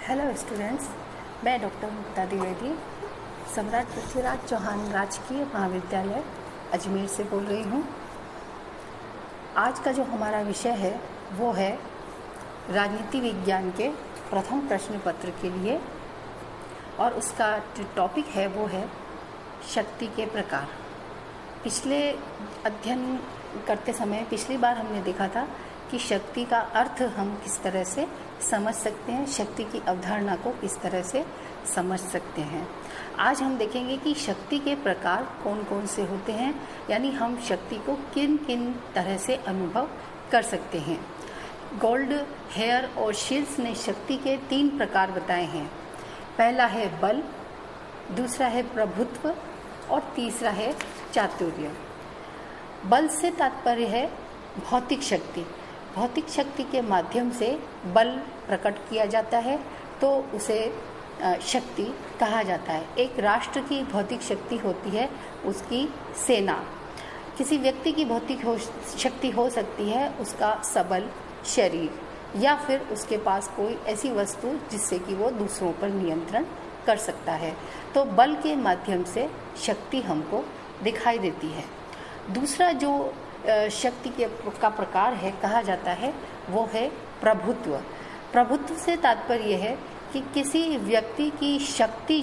Hello students, मैं doctor मुक्ता द्विवेदी सम्राट पृथ्वीराज चौहान राजकीय महाविद्यालय अजमेर से बोल रही हूँ। आज का जो हमारा विषय है वो है राजनीति विज्ञान के प्रथम प्रश्न पत्र के लिए, और उसका जो टॉपिक है वो है शक्ति के प्रकार। पिछले अध्ययन करते समय पिछली बार हमने देखा था कि शक्ति का अर्थ हम किस तरह से समझ सकते हैं, शक्ति की अवधारणा को किस तरह से समझ सकते हैं। आज हम देखेंगे कि शक्ति के प्रकार कौन कौन से होते हैं, यानी हम शक्ति को किन किन तरह से अनुभव कर सकते हैं। गोल्ड, हेयर और शील्स ने शक्ति के 3 प्रकार बताए हैं। पहला है बल, दूसरा है प्रभुत्व और तीसरा है चातुर्य। बल से तात्पर्य है भौतिक शक्ति। भौतिक शक्ति के माध्यम से बल प्रकट किया जाता है तो उसे शक्ति कहा जाता है। एक राष्ट्र की भौतिक शक्ति होती है उसकी सेना। किसी व्यक्ति की भौतिक शक्ति हो सकती है उसका सबल शरीर, या फिर उसके पास कोई ऐसी वस्तु जिससे कि वो दूसरों पर नियंत्रण कर सकता है। तो बल के माध्यम से शक्ति हमको दिखाई देती है। दूसरा जो शक्ति का प्रकार है कहा जाता है वो है प्रभुत्व। प्रभुत्व से तात्पर्य है कि किसी व्यक्ति की शक्ति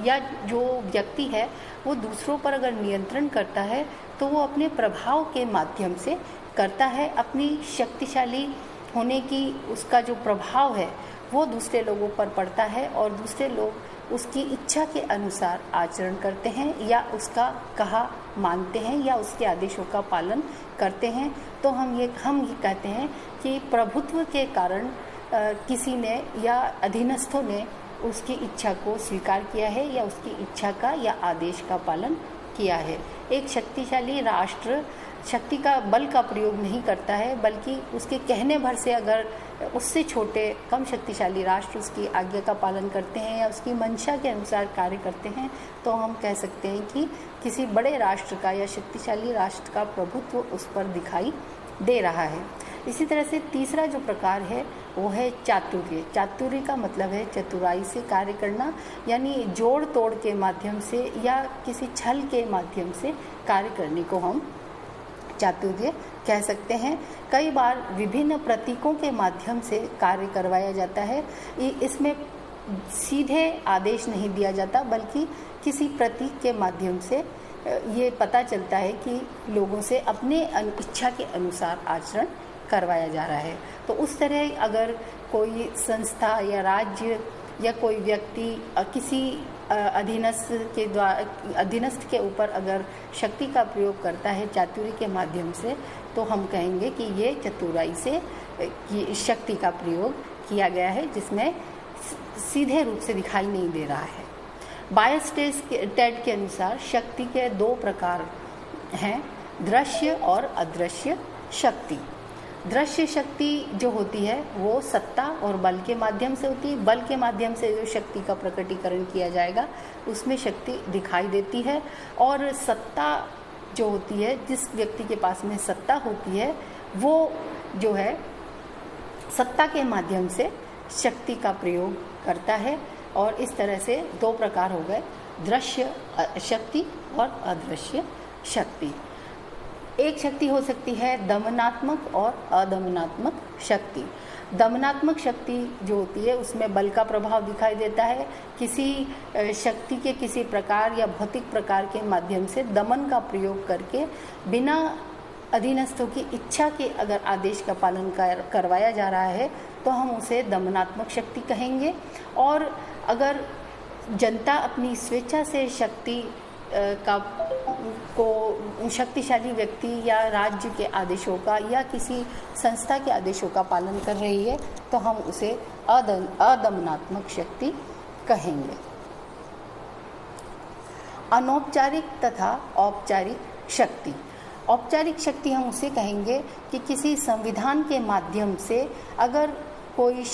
या जो व्यक्ति है वो दूसरों पर अगर नियंत्रण करता है तो वो अपने प्रभाव के माध्यम से करता है। अपनी शक्तिशाली होने की उसका जो प्रभाव है वो दूसरे लोगों पर पड़ता है और दूसरे लोग उसकी इच्छा के अनुसार आचरण करते हैं या उसका कहा मानते हैं या उसके आदेशों का पालन करते हैं। तो हम ये कहते हैं कि प्रभुत्व के कारण किसी ने या अधीनस्थों ने उसकी इच्छा को स्वीकार किया है या उसकी इच्छा का या आदेश का पालन किया है। एक शक्तिशाली राष्ट्र शक्ति का बल का प्रयोग नहीं करता है, बल्कि उसके कहने भर से अगर उससे छोटे कम शक्तिशाली राष्ट्र उसकी आज्ञा का पालन करते हैं या उसकी मंशा के अनुसार कार्य करते हैं तो हम कह सकते हैं कि किसी बड़े राष्ट्र का या शक्तिशाली राष्ट्र का प्रभुत्व उस पर दिखाई दे रहा है। इसी तरह से तीसरा जो प्रकार है वो है चातुर्य। चातुर्य का मतलब है चतुराई से कार्य करना, यानी जोड़ तोड़ के माध्यम से या किसी छल के माध्यम से कार्य करने को हम चातुर्य कह सकते हैं। कई बार विभिन्न प्रतीकों के माध्यम से कार्य करवाया जाता है। इसमें सीधे आदेश नहीं दिया जाता, बल्कि किसी प्रतीक के माध्यम से ये पता चलता है कि लोगों से अपने इच्छा के अनुसार आचरण करवाया जा रहा है। तो उस तरह अगर कोई संस्था या राज्य या कोई व्यक्ति किसी अधीनस्थ के ऊपर अगर शक्ति का प्रयोग करता है चातुर्य के माध्यम से, तो हम कहेंगे कि ये चतुराई से शक्ति का प्रयोग किया गया है, जिसमें सीधे रूप से दिखाई नहीं दे रहा है। बायस्टेड के अनुसार शक्ति के 2 प्रकार हैं, दृश्य और अदृश्य शक्ति। दृश्य शक्ति जो होती है वो सत्ता और बल के माध्यम से होती है। बल के माध्यम से जो शक्ति का प्रकटीकरण किया जाएगा उसमें शक्ति दिखाई देती है। और सत्ता जो होती है, जिस व्यक्ति के पास में सत्ता होती है वो जो है सत्ता के माध्यम से शक्ति का प्रयोग करता है। और इस तरह से 2 प्रकार हो गए, दृश्य शक्ति और अदृश्य शक्ति। एक शक्ति हो सकती है दमनात्मक और अदमनात्मक शक्ति। दमनात्मक शक्ति जो होती है उसमें बल का प्रभाव दिखाई देता है। किसी शक्ति के किसी प्रकार या भौतिक प्रकार के माध्यम से दमन का प्रयोग करके बिना अधीनस्थों की इच्छा के अगर आदेश का पालन करवाया जा रहा है तो हम उसे दमनात्मक शक्ति कहेंगे। और अगर जनता अपनी स्वेच्छा से शक्ति को शक्तिशाली व्यक्ति या राज्य के आदेशों का या किसी संस्था के आदेशों का पालन कर रही है तो हम उसे अदमनात्मक शक्ति कहेंगे। अनौपचारिक तथा औपचारिक शक्ति। औपचारिक शक्ति हम उसे कहेंगे कि किसी संविधान के माध्यम से अगर कोई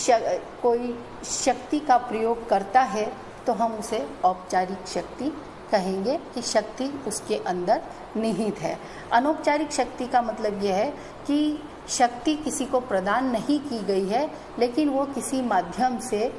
शक्ति का प्रयोग करता है तो हम उसे औपचारिक शक्ति कहेंगे कि शक्ति उसके अंदर निहित है। अनौपचारिक शक्ति का मतलब यह है कि शक्ति किसी को प्रदान नहीं की गई है, लेकिन वो किसी माध्यम से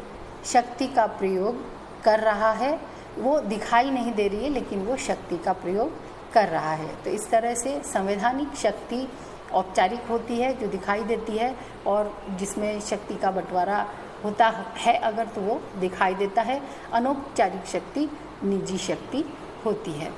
शक्ति का प्रयोग कर रहा है, वो दिखाई नहीं दे रही है लेकिन वो शक्ति का प्रयोग कर रहा है। तो इस तरह से संवैधानिक शक्ति औपचारिक होती है जो दिखाई देती है, और जिसमें शक्ति का बंटवारा होता है अगर तो वो दिखाई देता है। अनौपचारिक शक्ति निजी शक्ति होती है।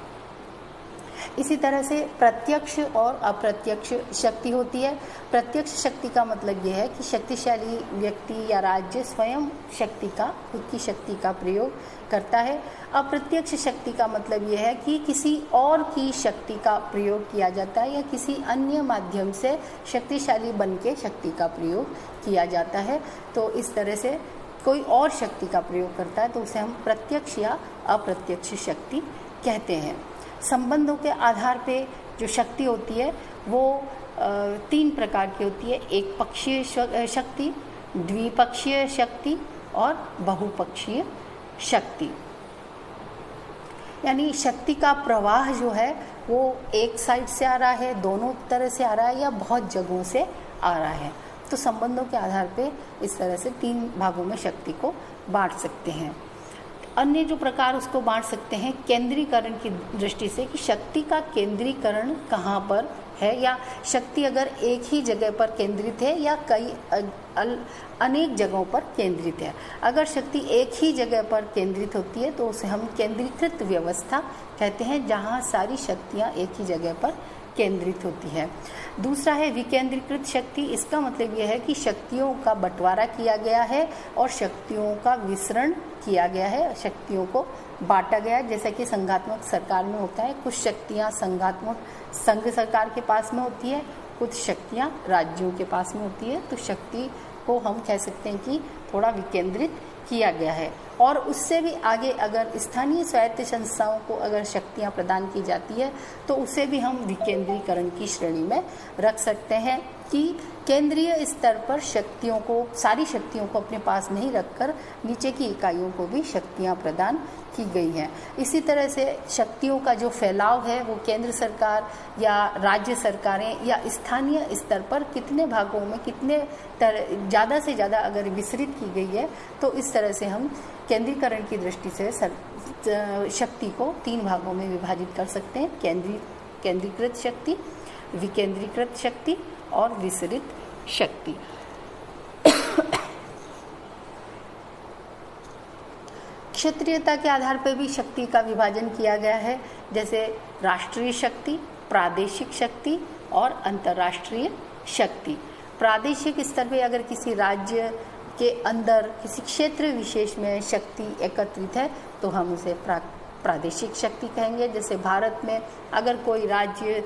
इसी तरह से प्रत्यक्ष और अप्रत्यक्ष शक्ति होती है। प्रत्यक्ष शक्ति का मतलब ये है कि शक्तिशाली व्यक्ति या राज्य स्वयं शक्ति का, खुद की शक्ति का प्रयोग करता है। अप्रत्यक्ष शक्ति का मतलब ये है कि किसी और की शक्ति का प्रयोग किया जाता है या किसी अन्य माध्यम से शक्तिशाली बन के शक्ति का प्रयोग किया जाता है। तो इस तरह से कोई और शक्ति का प्रयोग करता है तो उसे हम प्रत्यक्ष या अप्रत्यक्ष शक्ति कहते हैं। संबंधों के आधार पे जो शक्ति होती है वो 3 प्रकार की होती है। एक पक्षीय शक्ति, द्विपक्षीय शक्ति और बहुपक्षीय शक्ति। यानी शक्ति का प्रवाह जो है वो एक साइड से आ रहा है, दोनों तरह से आ रहा है या बहुत जगहों से आ रहा है। तो संबंधों के आधार पे इस तरह से 3 भागों में शक्ति को बांट सकते हैं। अन्य जो प्रकार उसको बांट सकते हैं केंद्रीकरण की दृष्टि से कि शक्ति का केंद्रीकरण कहाँ पर है, या शक्ति अगर एक ही जगह पर केंद्रित है या कई अनेक जगहों पर केंद्रित है। अगर शक्ति एक ही जगह पर केंद्रित होती है तो उसे हम केंद्रीकृत व्यवस्था कहते हैं, जहाँ सारी शक्तियाँ एक ही जगह पर केंद्रित होती है। दूसरा है विकेंद्रीकृत शक्ति। इसका मतलब यह है कि शक्तियों का बंटवारा किया गया है और शक्तियों का विसरण किया गया है, शक्तियों को बांटा गया है। जैसा कि संघात्मक सरकार में होता है, कुछ शक्तियां संघात्मक संघ सरकार के पास में होती है, कुछ शक्तियां राज्यों के पास में होती है। तो शक्ति को हम कह सकते हैं कि थोड़ा विकेंद्रित किया गया है। और उससे भी आगे अगर स्थानीय स्वायत्त संस्थाओं को अगर शक्तियां प्रदान की जाती है तो उसे भी हम विकेंद्रीकरण की श्रेणी में रख सकते हैं कि केंद्रीय स्तर पर शक्तियों को, सारी शक्तियों को अपने पास नहीं रखकर नीचे की इकाइयों को भी शक्तियां प्रदान की गई हैं। इसी तरह से शक्तियों का जो फैलाव है वो केंद्र सरकार या राज्य सरकारें या स्थानीय स्तर पर कितने भागों में कितने ज़्यादा से ज़्यादा अगर विस्तृत की गई है तो इस तरह से हम केंद्रीकरण की दृष्टि से शक्ति को 3 भागों में विभाजित कर सकते हैं। केंद्रीकृत शक्ति, विकेंद्रीकृत शक्ति और विसरित शक्ति। क्षेत्रीयता के आधार पर भी शक्ति का विभाजन किया गया है, जैसे राष्ट्रीय शक्ति, प्रादेशिक शक्ति और अंतर्राष्ट्रीय शक्ति। प्रादेशिक स्तर पे अगर किसी राज्य के अंदर किसी क्षेत्र विशेष में शक्ति एकत्रित है तो हम उसे प्रादेशिक शक्ति कहेंगे। जैसे भारत में अगर कोई राज्य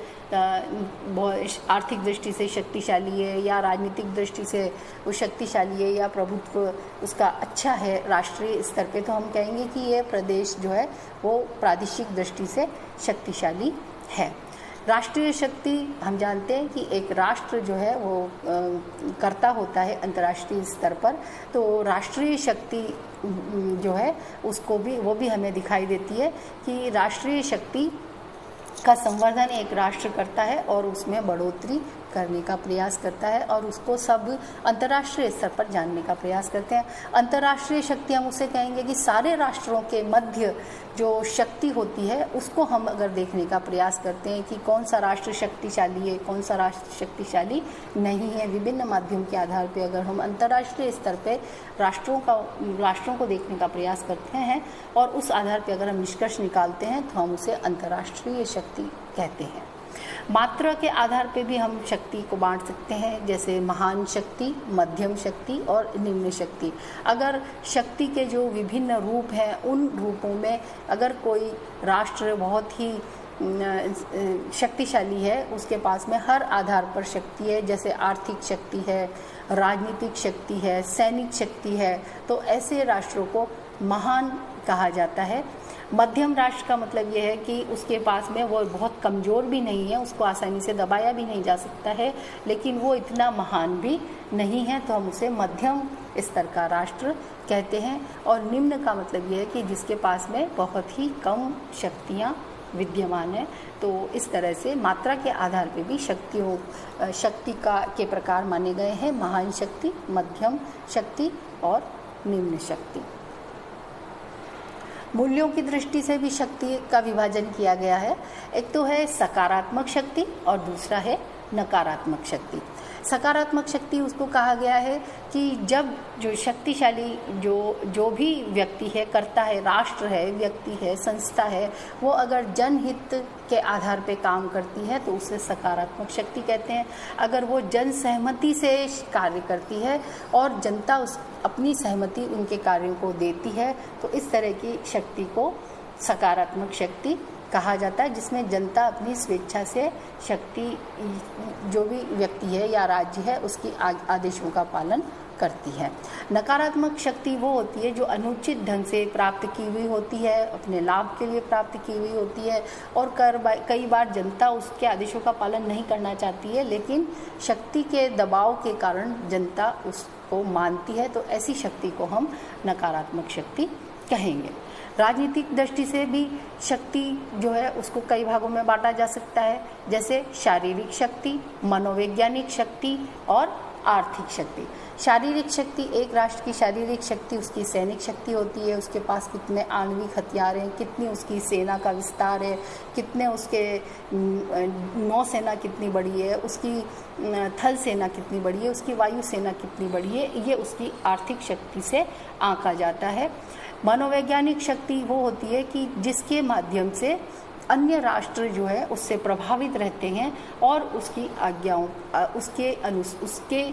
आर्थिक दृष्टि से शक्तिशाली है या राजनीतिक दृष्टि से वो शक्तिशाली है या प्रभुत्व उसका अच्छा है राष्ट्रीय स्तर पे, तो हम कहेंगे कि ये प्रदेश जो है वो प्रादेशिक दृष्टि से शक्तिशाली है। राष्ट्रीय शक्ति हम जानते हैं कि एक राष्ट्र जो है वो कर्ता होता है अंतर्राष्ट्रीय स्तर पर, तो राष्ट्रीय शक्ति जो है उसको भी वो भी हमें दिखाई देती है कि राष्ट्रीय शक्ति का संवर्धन एक राष्ट्र करता है और उसमें बढ़ोतरी करने का प्रयास करता है और उसको सब अंतर्राष्ट्रीय स्तर पर जानने का प्रयास करते हैं। अंतर्राष्ट्रीय शक्ति हम उसे कहेंगे कि सारे राष्ट्रों के मध्य जो शक्ति होती है उसको हम अगर देखने का प्रयास करते हैं कि कौन सा राष्ट्र शक्तिशाली है, कौन सा राष्ट्र शक्तिशाली नहीं है। विभिन्न माध्यम के आधार पर अगर हम अंतर्राष्ट्रीय स्तर पर राष्ट्रों को देखने का प्रयास करते हैं और उस आधार पर अगर हम निष्कर्ष निकालते हैं तो हम उसे अंतर्राष्ट्रीय शक्ति कहते हैं। मात्रा के आधार पे भी हम शक्ति को बांट सकते हैं, जैसे महान शक्ति, मध्यम शक्ति और निम्न शक्ति। अगर शक्ति के जो विभिन्न रूप हैं उन रूपों में अगर कोई राष्ट्र बहुत ही शक्तिशाली है, उसके पास में हर आधार पर शक्ति है, जैसे आर्थिक शक्ति है, राजनीतिक शक्ति है, सैनिक शक्ति है, तो ऐसे राष्ट्रों को महान कहा जाता है। मध्यम राष्ट्र का मतलब यह है कि उसके पास में वो बहुत कमज़ोर भी नहीं है, उसको आसानी से दबाया भी नहीं जा सकता है, लेकिन वो इतना महान भी नहीं है, तो हम उसे मध्यम स्तर का राष्ट्र कहते हैं। और निम्न का मतलब यह है कि जिसके पास में बहुत ही कम शक्तियाँ विद्यमान है। तो इस तरह से मात्रा के आधार पर भी शक्ति के प्रकार माने गए हैं, महान शक्ति, मध्यम शक्ति और निम्न शक्ति। मूल्यों की दृष्टि से भी शक्ति का विभाजन किया गया है। एक तो है सकारात्मक शक्ति और दूसरा है नकारात्मक शक्ति। सकारात्मक शक्ति उसको कहा गया है कि जब जो शक्तिशाली जो भी व्यक्ति है, करता है, राष्ट्र है, व्यक्ति है, संस्था है, वो अगर जनहित के आधार पे काम करती है तो उसे सकारात्मक शक्ति कहते हैं। अगर वो जन सहमति से कार्य करती है और जनता उस अपनी सहमति उनके कार्यों को देती है तो इस तरह की शक्ति को सकारात्मक शक्ति कहा जाता है, जिसमें जनता अपनी स्वेच्छा से शक्ति जो भी व्यक्ति है या राज्य है उसकी आदेशों का पालन करती है। नकारात्मक शक्ति वो होती है जो अनुचित ढंग से प्राप्त की हुई होती है, अपने लाभ के लिए प्राप्त की हुई होती है और कई बार जनता उसके आदेशों का पालन नहीं करना चाहती है, लेकिन शक्ति के दबाव के कारण जनता उसको मानती है, तो ऐसी शक्ति को हम नकारात्मक शक्ति कहेंगे। राजनीतिक दृष्टि से भी शक्ति जो है उसको कई भागों में बांटा जा सकता है, जैसे शारीरिक शक्ति, मनोवैज्ञानिक शक्ति और आर्थिक शक्ति। शारीरिक शक्ति, एक राष्ट्र की शारीरिक शक्ति उसकी सैनिक शक्ति होती है, उसके पास कितने आणविक हथियार हैं, कितनी उसकी सेना का विस्तार है, कितने उसके नौसेना कितनी बड़ी है, उसकी थल सेना कितनी बड़ी है, उसकी वायु सेना कितनी बड़ी है, ये उसकी आर्थिक शक्ति से आंका जाता है। मनोवैज्ञानिक शक्ति वो होती है कि जिसके माध्यम से अन्य राष्ट्र जो है उससे प्रभावित रहते हैं और उसकी आज्ञाओं उसके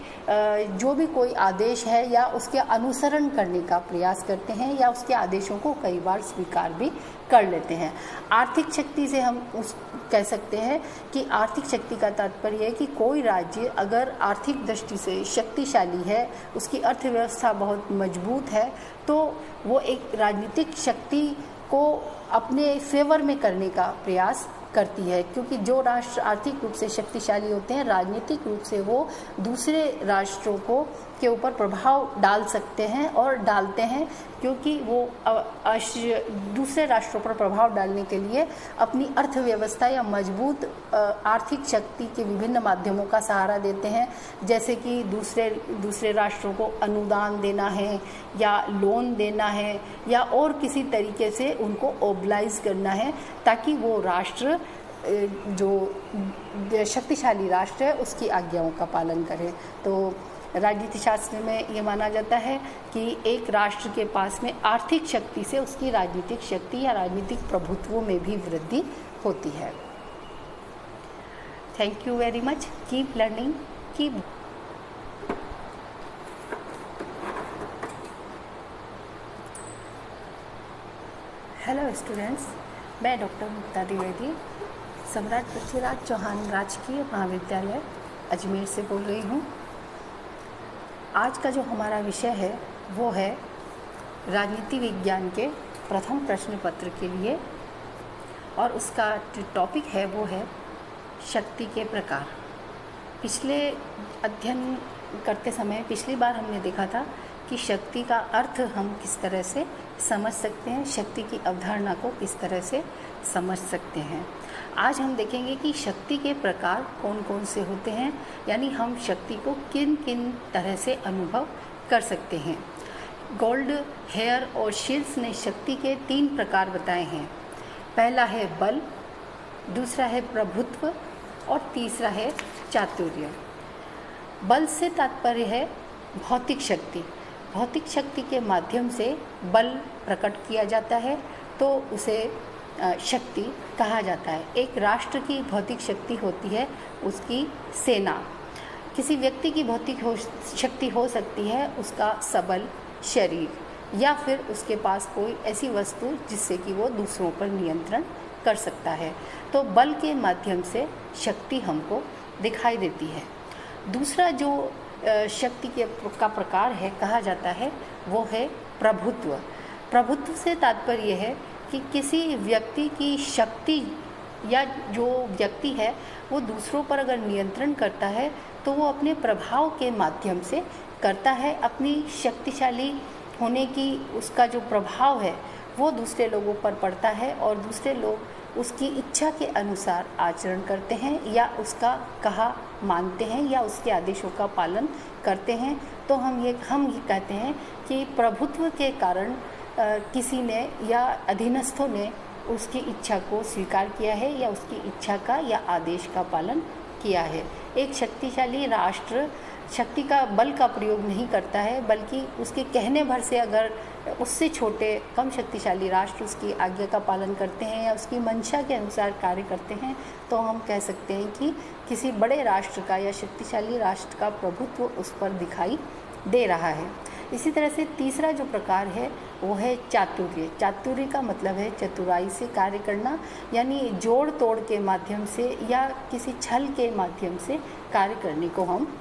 जो भी कोई आदेश है या उसके अनुसरण करने का प्रयास करते हैं या उसके आदेशों को कई बार स्वीकार भी कर लेते हैं। आर्थिक शक्ति से हम कह सकते हैं कि आर्थिक शक्ति का तात्पर्य है कि कोई राज्य अगर आर्थिक दृष्टि से शक्तिशाली है, उसकी अर्थव्यवस्था बहुत मजबूत है, तो वो एक राजनीतिक शक्ति को अपने फेवर में करने का प्रयास करती है, क्योंकि जो राष्ट्र आर्थिक रूप से शक्तिशाली होते हैं राजनीतिक रूप से वो दूसरे राष्ट्रों के ऊपर प्रभाव डाल सकते हैं और डालते हैं, क्योंकि वो दूसरे राष्ट्रों पर प्रभाव डालने के लिए अपनी अर्थव्यवस्था या मजबूत आर्थिक शक्ति के विभिन्न माध्यमों का सहारा देते हैं, जैसे कि दूसरे राष्ट्रों को अनुदान देना है या लोन देना है या और किसी तरीके से उनको ओबलाइज करना है, ताकि वो राष्ट्र जो शक्तिशाली राष्ट्र है उसकी आज्ञाओं का पालन करे। तो राजनीति शास्त्र में ये माना जाता है कि एक राष्ट्र के पास में आर्थिक शक्ति से उसकी राजनीतिक शक्ति या राजनीतिक प्रभुत्व में भी वृद्धि होती है। Thank you very much. Keep learning, keep. Hello students, मैं डॉक्टर मुक्ता द्विवेदी सम्राट पृथ्वीराज चौहान राजकीय महाविद्यालय अजमेर से बोल रही हूँ। आज का जो हमारा विषय है वो है राजनीति विज्ञान के प्रथम प्रश्न पत्र के लिए, और उसका जो टॉपिक है वो है शक्ति के प्रकार। पिछले अध्ययन करते समय पिछली बार हमने देखा था कि शक्ति का अर्थ हम किस तरह से समझ सकते हैं, शक्ति की अवधारणा को किस तरह से समझ सकते हैं। आज हम देखेंगे कि शक्ति के प्रकार कौन कौन से होते हैं, यानी हम शक्ति को किन किन तरह से अनुभव कर सकते हैं। गोल्ड, हेयर और शील्ड्स ने शक्ति के 3 प्रकार बताए हैं। पहला है बल, दूसरा है प्रभुत्व और तीसरा है चातुर्य। बल से तात्पर्य है भौतिक शक्ति। भौतिक शक्ति के माध्यम से बल प्रकट किया जाता है तो उसे शक्ति कहा जाता है। एक राष्ट्र की भौतिक शक्ति होती है उसकी सेना। किसी व्यक्ति की भौतिक शक्ति हो सकती है उसका सबल शरीर, या फिर उसके पास कोई ऐसी वस्तु जिससे कि वो दूसरों पर नियंत्रण कर सकता है। तो बल के माध्यम से शक्ति हमको दिखाई देती है। दूसरा जो शक्ति का प्रकार है कहा जाता है वो है प्रभुत्व। प्रभुत्व से तात्पर्य है कि किसी व्यक्ति की शक्ति या जो व्यक्ति है वो दूसरों पर अगर नियंत्रण करता है तो वो अपने प्रभाव के माध्यम से करता है। अपनी शक्तिशाली होने की उसका जो प्रभाव है वो दूसरे लोगों पर पड़ता है और दूसरे लोग उसकी इच्छा के अनुसार आचरण करते हैं या उसका कहा मानते हैं या उसके आदेशों का पालन करते हैं, तो हम ये कहते हैं कि प्रभुत्व के कारण किसी ने या अधीनस्थों ने उसकी इच्छा को स्वीकार किया है या उसकी इच्छा का या आदेश का पालन किया है। एक शक्तिशाली राष्ट्र शक्ति का बल का प्रयोग नहीं करता है, बल्कि उसके कहने भर से अगर उससे छोटे कम शक्तिशाली राष्ट्र उसकी आज्ञा का पालन करते हैं या उसकी मंशा के अनुसार कार्य करते हैं, तो हम कह सकते हैं कि किसी बड़े राष्ट्र का या शक्तिशाली राष्ट्र का प्रभुत्व उस पर दिखाई दे रहा है। इसी तरह से तीसरा जो प्रकार है वो है चातुर्य। चातुर्य का मतलब है चतुराई से कार्य करना, यानी जोड़ तोड़ के माध्यम से या किसी छल के माध्यम से कार्य करने को हम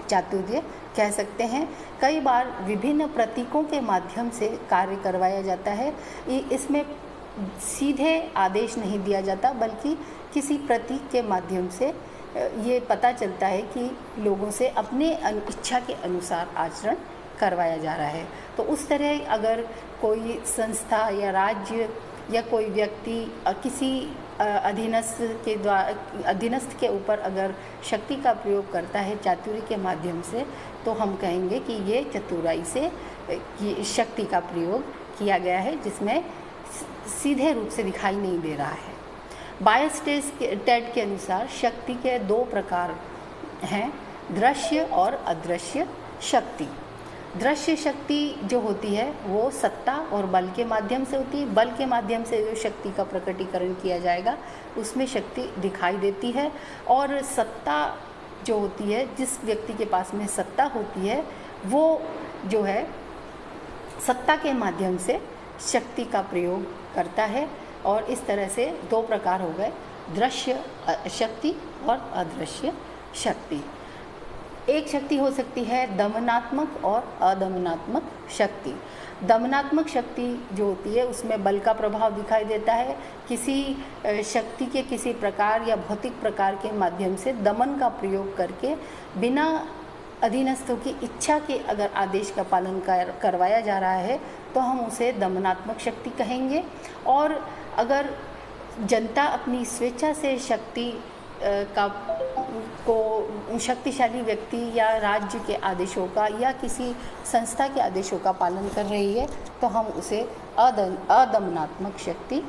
चातुर्य कह सकते हैं। कई बार विभिन्न प्रतीकों के माध्यम से कार्य करवाया जाता है। इसमें सीधे आदेश नहीं दिया जाता, बल्कि किसी प्रतीक के माध्यम से ये पता चलता है कि लोगों से अपने इच्छा के अनुसार आचरण करवाया जा रहा है। तो उस तरह अगर कोई संस्था या राज्य या कोई व्यक्ति किसी अधीनस्थ के ऊपर अगर शक्ति का प्रयोग करता है चातुर्य के माध्यम से, तो हम कहेंगे कि ये चतुराई से शक्ति का प्रयोग किया गया है, जिसमें सीधे रूप से दिखाई नहीं दे रहा है। बायस्टेड के अनुसार शक्ति के दो प्रकार हैं, दृश्य और अदृश्य शक्ति। दृश्य शक्ति जो होती है वो सत्ता और बल के माध्यम से होती है। बल के माध्यम से जो शक्ति का प्रकटीकरण किया जाएगा उसमें शक्ति दिखाई देती है। और सत्ता जो होती है, जिस व्यक्ति के पास में सत्ता होती है, वो जो है सत्ता के माध्यम से शक्ति का प्रयोग करता है। और इस तरह से दो प्रकार हो गए, दृश्य शक्ति और अदृश्य शक्ति। एक शक्ति हो सकती है दमनात्मक और अदमनात्मक शक्ति। दमनात्मक शक्ति जो होती है उसमें बल का प्रभाव दिखाई देता है। किसी शक्ति के किसी प्रकार या भौतिक प्रकार के माध्यम से दमन का प्रयोग करके बिना अधीनस्थों की इच्छा के अगर आदेश का पालन करवाया जा रहा है, तो हम उसे दमनात्मक शक्ति कहेंगे। और अगर जनता अपनी स्वेच्छा से शक्ति को शक्तिशाली व्यक्ति या राज्य के आदेशों का या किसी संस्था के आदेशों का पालन कर रही है, तो हम उसे अदमनात्मक शक्ति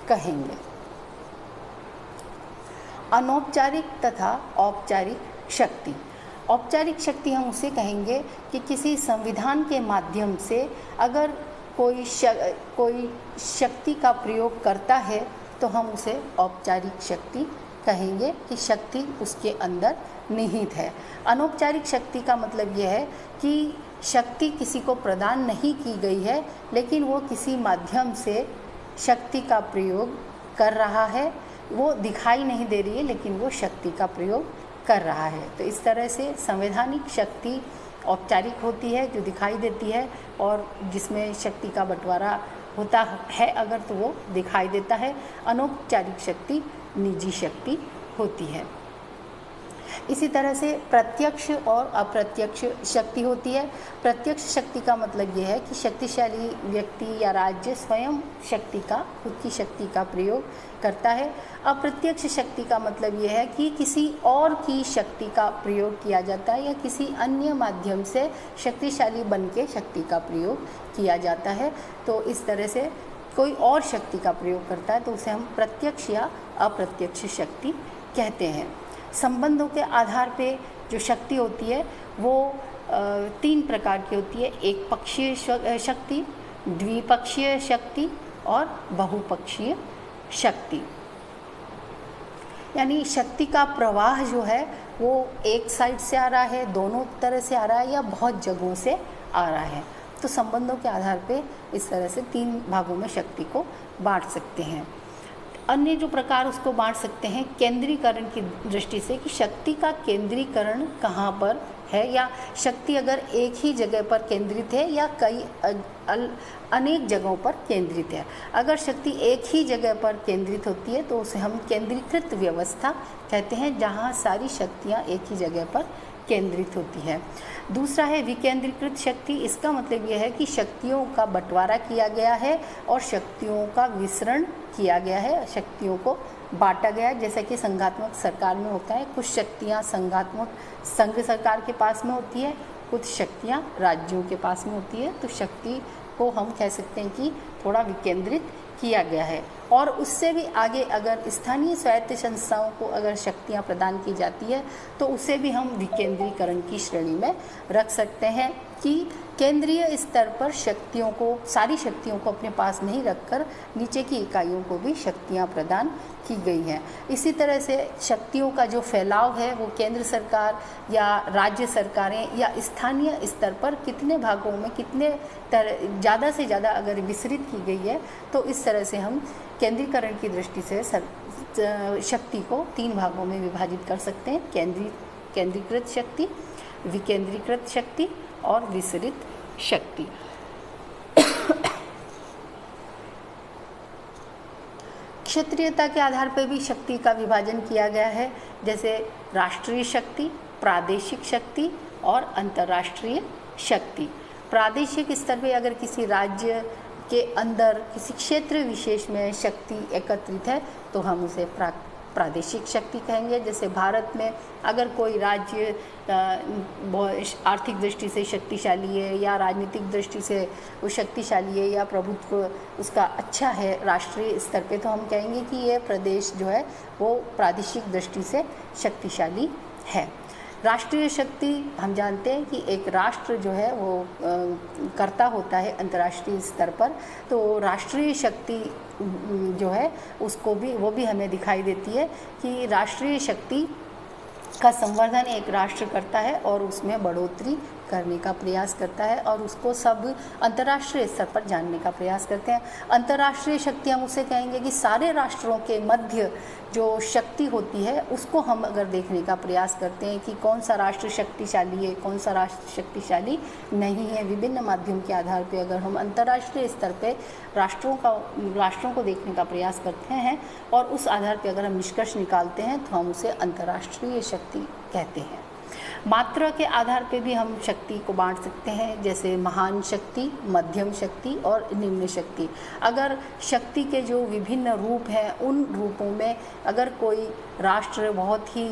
कहेंगे। अनौपचारिक तथा औपचारिक शक्ति। औपचारिक शक्ति हम उसे कहेंगे कि किसी संविधान के माध्यम से अगर कोई शक्ति का प्रयोग करता है, तो हम उसे औपचारिक शक्ति कहेंगे कि शक्ति उसके अंदर निहित है। अनौपचारिक शक्ति का मतलब यह है कि शक्ति किसी को प्रदान नहीं की गई है, लेकिन वो किसी माध्यम से शक्ति का प्रयोग कर रहा है। वो दिखाई नहीं दे रही है, लेकिन वो शक्ति का प्रयोग कर रहा है। तो इस तरह से संवैधानिक शक्ति औपचारिक होती है, जो दिखाई देती है, और जिसमें शक्ति का बंटवारा होता है अगर, तो वो दिखाई देता है। अनौपचारिक शक्ति निजी शक्ति होती है। इसी तरह से प्रत्यक्ष और अप्रत्यक्ष शक्ति होती है। प्रत्यक्ष शक्ति का मतलब यह है कि शक्तिशाली व्यक्ति या राज्य स्वयं खुद की शक्ति का प्रयोग करता है। अप्रत्यक्ष शक्ति का मतलब यह है कि किसी और की शक्ति का प्रयोग किया जाता है या किसी अन्य माध्यम से शक्तिशाली बन के शक्ति का प्रयोग किया जाता है। तो इस तरह से कोई और शक्ति का प्रयोग करता है तो उसे हम प्रत्यक्ष या अप्रत्यक्ष शक्ति कहते हैं। संबंधों के आधार पे जो शक्ति होती है वो 3 प्रकार की होती है। एक पक्षीय शक्ति, द्विपक्षीय शक्ति और बहुपक्षीय शक्ति। यानी शक्ति का प्रवाह जो है वो एक साइड से आ रहा है, दोनों तरह से आ रहा है, या बहुत जगहों से आ रहा है। तो संबंधों के आधार पे इस तरह से 3 भागों में शक्ति को बांट सकते हैं। अन्य जो प्रकार उसको बांट सकते हैं केंद्रीकरण की दृष्टि से, कि शक्ति का केंद्रीकरण कहाँ पर है, या शक्ति अगर एक ही जगह पर केंद्रित है या कई अनेक जगहों पर केंद्रित है। अगर शक्ति एक ही जगह पर केंद्रित होती है तो उसे हम केंद्रीकृत व्यवस्था कहते हैं, जहाँ सारी शक्तियाँ एक ही जगह पर केंद्रित होती है। दूसरा है विकेंद्रीकृत शक्ति। इसका मतलब यह है कि शक्तियों का बंटवारा किया गया है और शक्तियों का विसरण किया गया है, शक्तियों को बांटा गया है, जैसा कि संघात्मक सरकार में होता है। कुछ शक्तियाँ संघात्मक संघ सरकार के पास में होती है, कुछ शक्तियाँ राज्यों के पास में होती है। तो शक्ति को हम कह सकते हैं कि थोड़ा विकेंद्रित किया गया है। और उससे भी आगे अगर स्थानीय स्वायत्त संस्थाओं को अगर शक्तियाँ प्रदान की जाती है तो उसे भी हम विकेंद्रीकरण की श्रेणी में रख सकते हैं कि केंद्रीय स्तर पर शक्तियों को, सारी शक्तियों को अपने पास नहीं रखकर नीचे की इकाइयों को भी शक्तियाँ प्रदान की गई हैं। इसी तरह से शक्तियों का जो फैलाव है वो केंद्र सरकार या राज्य सरकारें या स्थानीय स्तर पर कितने भागों में कितने ज़्यादा से ज़्यादा अगर विस्तृत की गई है तो इस तरह से हम केंद्रीकरण की दृष्टि से शक्ति को 3 भागों में विभाजित कर सकते हैं। केंद्रीकृत शक्ति, विकेंद्रीकृत शक्ति और विसरित शक्ति। क्षेत्रीयता के आधार पर भी शक्ति का विभाजन किया गया है, जैसे राष्ट्रीय शक्ति, प्रादेशिक शक्ति और अंतर्राष्ट्रीय शक्ति। प्रादेशिक स्तर पे अगर किसी राज्य के अंदर किसी क्षेत्र विशेष में शक्ति एकत्रित है तो हम उसे प्रादेशिक शक्ति कहेंगे। जैसे भारत में अगर कोई राज्य आर्थिक दृष्टि से शक्तिशाली है या राजनीतिक दृष्टि से वो शक्तिशाली है या प्रभुत्व उसका अच्छा है राष्ट्रीय स्तर पे, तो हम कहेंगे कि ये प्रदेश जो है वो प्रादेशिक दृष्टि से शक्तिशाली है। राष्ट्रीय शक्ति हम जानते हैं कि एक राष्ट्र जो है वो कर्ता होता है अंतर्राष्ट्रीय स्तर पर, तो राष्ट्रीय शक्ति जो है उसको भी वो भी हमें दिखाई देती है कि राष्ट्रीय शक्ति का संवर्धन एक राष्ट्र करता है और उसमें बढ़ोतरी करने का प्रयास करता है और उसको सब अंतर्राष्ट्रीय स्तर पर जानने का प्रयास करते हैं। अंतर्राष्ट्रीय शक्ति हम उसे कहेंगे कि सारे राष्ट्रों के मध्य जो शक्ति होती है उसको हम अगर देखने का प्रयास करते हैं कि कौन सा राष्ट्र शक्तिशाली है, कौन सा राष्ट्र शक्तिशाली नहीं है, विभिन्न माध्यम के आधार पर अगर हम अंतर्राष्ट्रीय स्तर पर राष्ट्रों को देखने का प्रयास करते हैं और उस आधार पर अगर हम निष्कर्ष निकालते हैं तो हम उसे अंतर्राष्ट्रीय शक्ति कहते हैं। मात्रा के आधार पे भी हम शक्ति को बांट सकते हैं, जैसे महान शक्ति, मध्यम शक्ति और निम्न शक्ति। अगर शक्ति के जो विभिन्न रूप हैं उन रूपों में अगर कोई राष्ट्र बहुत ही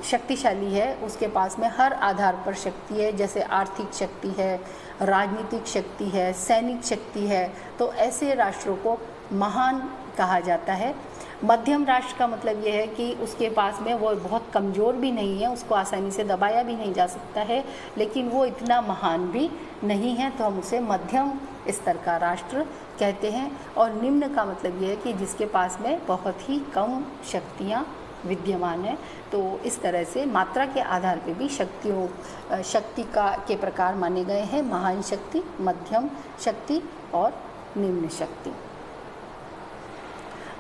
शक्तिशाली है, उसके पास में हर आधार पर शक्ति है, जैसे आर्थिक शक्ति है, राजनीतिक शक्ति है, सैनिक शक्ति है, तो ऐसे राष्ट्रों को महान कहा जाता है। मध्यम राष्ट्र का मतलब यह है कि उसके पास में वो बहुत कमज़ोर भी नहीं है, उसको आसानी से दबाया भी नहीं जा सकता है, लेकिन वो इतना महान भी नहीं है, तो हम उसे मध्यम स्तर का राष्ट्र कहते हैं। और निम्न का मतलब यह है कि जिसके पास में बहुत ही कम शक्तियाँ विद्यमान है। तो इस तरह से मात्रा के आधार पर भी शक्ति के प्रकार माने गए हैं, महान शक्ति, मध्यम शक्ति और निम्न शक्ति।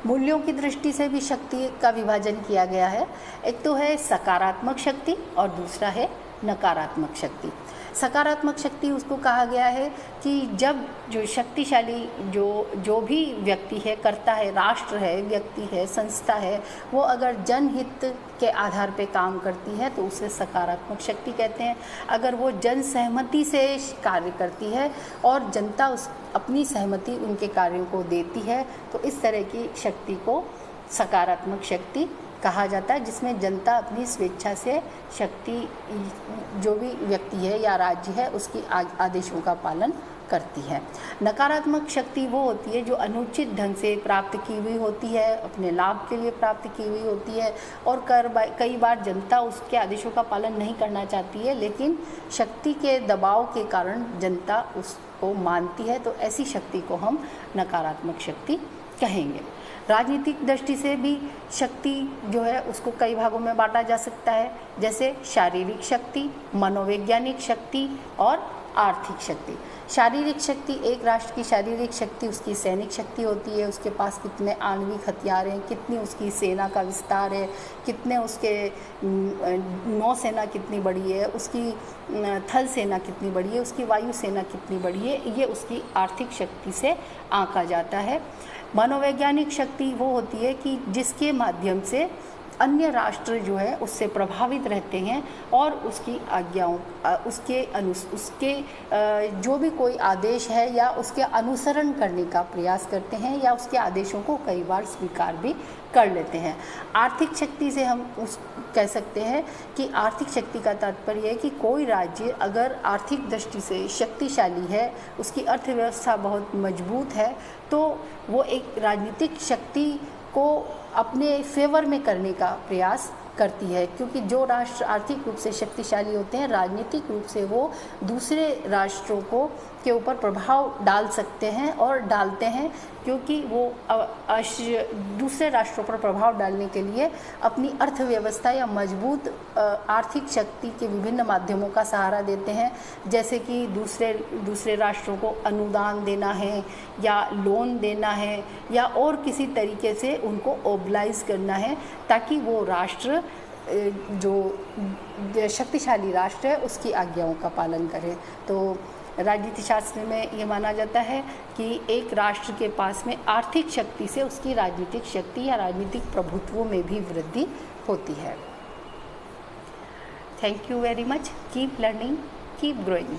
मूल्यों की दृष्टि से भी शक्ति का विभाजन किया गया है। एक तो है सकारात्मक शक्ति और दूसरा है नकारात्मक शक्ति। सकारात्मक शक्ति उसको कहा गया है कि जब जो शक्तिशाली जो भी व्यक्ति है, करता है, राष्ट्र है, व्यक्ति है, संस्था है, वो अगर जनहित के आधार पे काम करती है तो उसे सकारात्मक शक्ति कहते हैं। अगर वो जन सहमति से कार्य करती है और जनता अपनी सहमति उनके कार्यों को देती है तो इस तरह की शक्ति को सकारात्मक शक्ति कहा जाता है, जिसमें जनता अपनी स्वेच्छा से शक्ति जो भी व्यक्ति है या राज्य है उसकी आदेशों का पालन करती है। नकारात्मक शक्ति वो होती है जो अनुचित ढंग से प्राप्त की हुई होती है, अपने लाभ के लिए प्राप्त की हुई होती है और कई बार जनता उसके आदेशों का पालन नहीं करना चाहती है, लेकिन शक्ति के दबाव के कारण जनता उसको मानती है, तो ऐसी शक्ति को हम नकारात्मक शक्ति कहेंगे। राजनीतिक दृष्टि से भी शक्ति जो है उसको कई भागों में बांटा जा सकता है, जैसे शारीरिक शक्ति, मनोवैज्ञानिक शक्ति और आर्थिक शक्ति। शारीरिक शक्ति, एक राष्ट्र की शारीरिक शक्ति उसकी सैनिक शक्ति होती है, उसके पास कितने आणविक हथियार हैं, कितनी उसकी सेना का विस्तार है, कितने उसके नौसेना कितनी बड़ी है, उसकी थल सेना कितनी बड़ी है, उसकी वायु सेना कितनी बड़ी है, ये उसकी आर्थिक शक्ति से आंका जाता है। मनोवैज्ञानिक शक्ति वो होती है कि जिसके माध्यम से अन्य राष्ट्र जो है उससे प्रभावित रहते हैं और उसकी आज्ञाओं उसके जो भी कोई आदेश है या उसके अनुसरण करने का प्रयास करते हैं या उसके आदेशों को कई बार स्वीकार भी कर लेते हैं। आर्थिक शक्ति से हम उस कह सकते हैं कि आर्थिक शक्ति का तात्पर्य है कि कोई राज्य अगर आर्थिक दृष्टि से शक्तिशाली है, उसकी अर्थव्यवस्था बहुत मजबूत है, तो वो एक राजनीतिक शक्ति को अपने फेवर में करने का प्रयास करती है, क्योंकि जो राष्ट्र आर्थिक रूप से शक्तिशाली होते हैं राजनीतिक रूप से वो दूसरे राष्ट्रों को के ऊपर प्रभाव डाल सकते हैं और डालते हैं, क्योंकि वो दूसरे राष्ट्रों पर प्रभाव डालने के लिए अपनी अर्थव्यवस्था या मजबूत आर्थिक शक्ति के विभिन्न माध्यमों का सहारा देते हैं, जैसे कि दूसरे राष्ट्रों को अनुदान देना है या लोन देना है या और किसी तरीके से उनको ओबलाइज करना है, ताकि वो राष्ट्र जो शक्तिशाली राष्ट्र है उसकी आज्ञाओं का पालन करे। तो राजनीति शास्त्र में ये माना जाता है कि एक राष्ट्र के पास में आर्थिक शक्ति से उसकी राजनीतिक शक्ति या राजनीतिक प्रभुत्व में भी वृद्धि होती है। Thank you very much. Keep learning, keep growing.